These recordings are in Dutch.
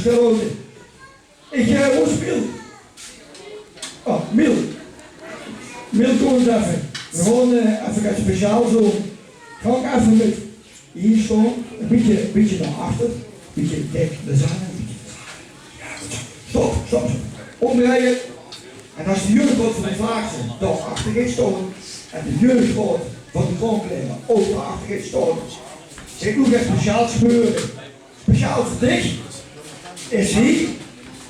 grote. Ik ga ons Mil. Oh, Mil. Mil, kom eens even. We gaan even een speciaal zo. Ga ik even met hier staan. Een beetje naar achter. Een beetje dek de zaal. Stop, stop. Omdraaien. En als de jeugdgod van de vaakste daar achter gaat staan. En de jeugdgod van de Kraonkelaere ook daar achter gaat staan. Zeg nog even speciaal gebeuren. Speciaal voor dich is hier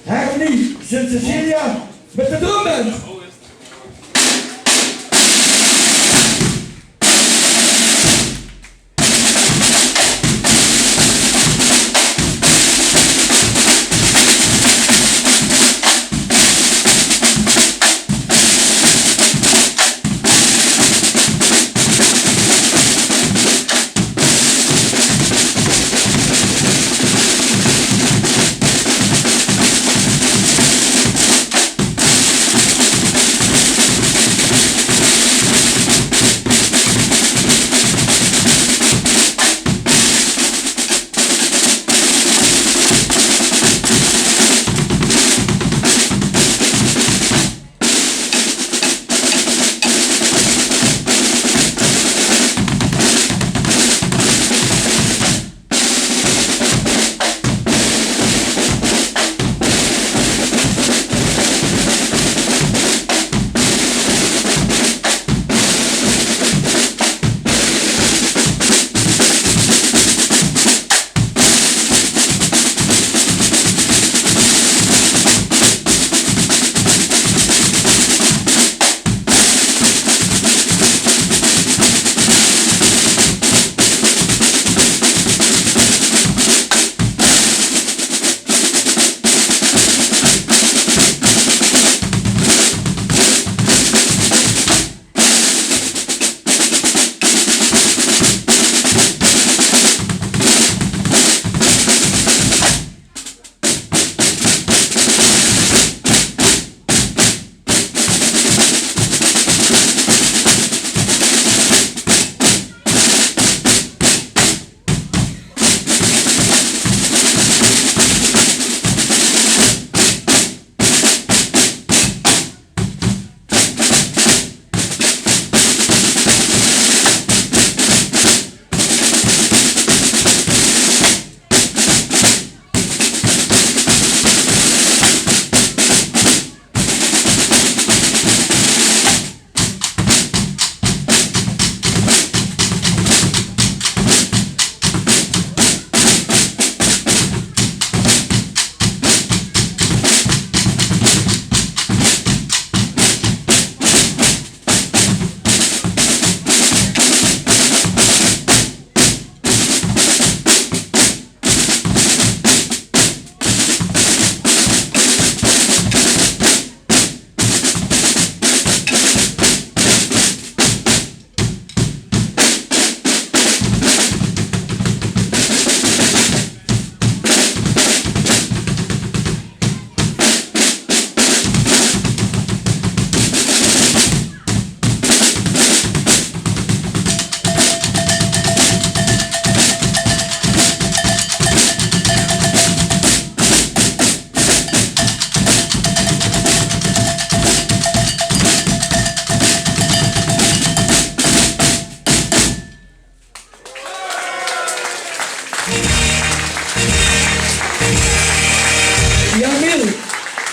Harmonie, Cecilia met de drumband.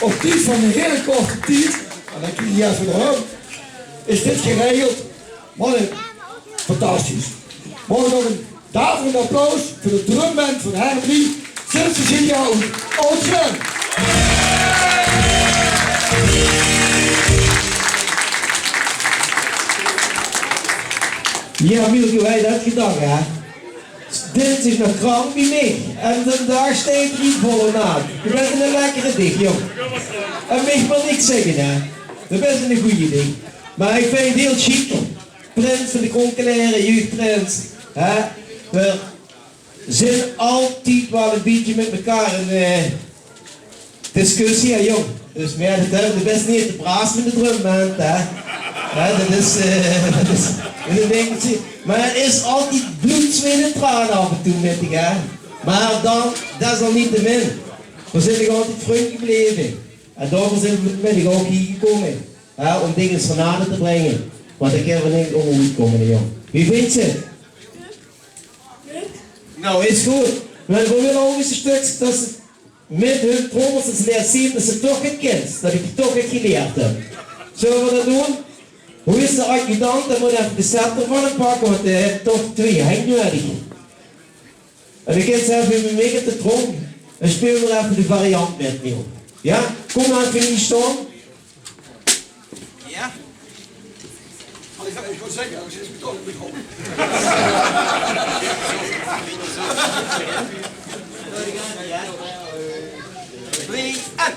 Op die van een hele korte tijd, en dan krijg je juist weer de hand, is dit geregeld. Mannen, fantastisch. Mogen nog een daverend applaus voor de drumband van Harmonie, Cecilia en Opgenomen. Ja, Milke, wij dat gedaan, ja. Dit is nog krank niet mee. En vandaag steekt niet volle naad. Je bent een lekkere dicht, joh. En mag maar niks zeggen, hè. Dat is best een goede ding. Maar ik vind het heel chic. Prins van de Kraonkelaere, jeugdprins. Hè. We zijn altijd wel een beetje met elkaar in discussie, hè, joh. Dus maar ja, dat is best niet te praten met de drumband, hè. Ja, dat is een dingetje. Maar het is altijd bloed, zweet en tranen af en toe met die, hè. Maar dan, dat is al niet te min. we zijn nog altijd vriend gebleven. En daarvoor ben ik ook hier gekomen. Om dingen van nader te brengen. Want ik heb er niet om komen, jong. Wie vindt ze? Nou, is goed. Maar we willen ook eens een stuk dat ze met hun trommels dat ze laten zien dat ze toch het kent. Dat ik toch het geleerd heb. Zullen we dat doen? Hoe is de adjudant? Dan moet even de scepter van hem pakken, want hij heeft toch 2 hang nodig. En de kids hebben me mee te trom. En speel maar even de variant met me. Ja? Kom maar even niet staan. Ja? Ik wil zeggen, als je het toch niet begon. 3, en!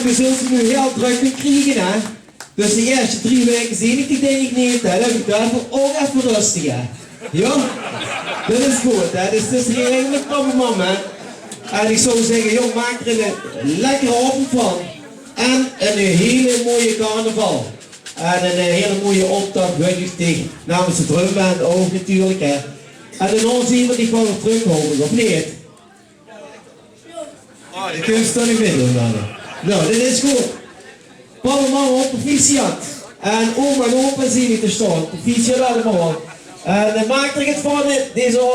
We zullen ze nu heel druk mee krijgen, hè. Dus de eerste 3 weken zie ik die dingen niet, hè. Dan heb ik daarvoor ook even rustig, hè. Ja? Dat is goed, hè. Dus het is geen enkel probleem, hè. En ik zou zeggen, joh, maak er een lekkere avond van. En een hele mooie carnaval. En een hele mooie optocht, gunstig, namens de drumband ook natuurlijk, hè. En dan zien we die gewoon nog terugkomen, of niet? Oh, die kun je toch niet meer doen, dan. Nou, dit is goed. Papa en mama op proficiat. En oma en opa zien niet te staan. Proficiat allemaal. En dan maak er het van deze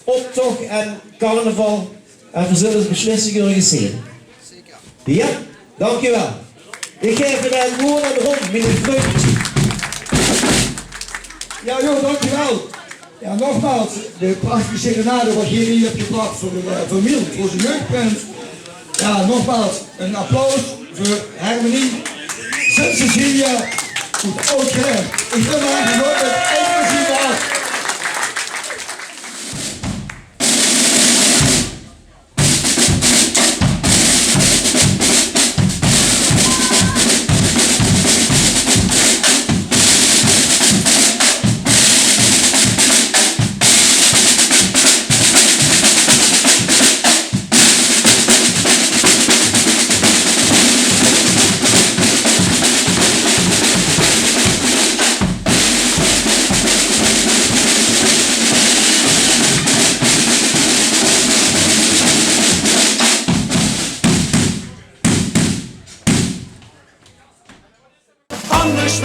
optocht en carnaval. En we zullen de beslissingen gezien. Zeker. Ja, dankjewel. Ik geef het een woord aan de rond met een vreugdje. Ja joh, dankjewel. Ja, nogmaals, de prachtige serenade wat je hier hebt gebracht voor de familie, voor zijn jeugdband. Ja, nogmaals, een applaus voor Harmonie, Cecilia, goed ook gedaan. Ik wil maar even nooit met één plezier af. Anders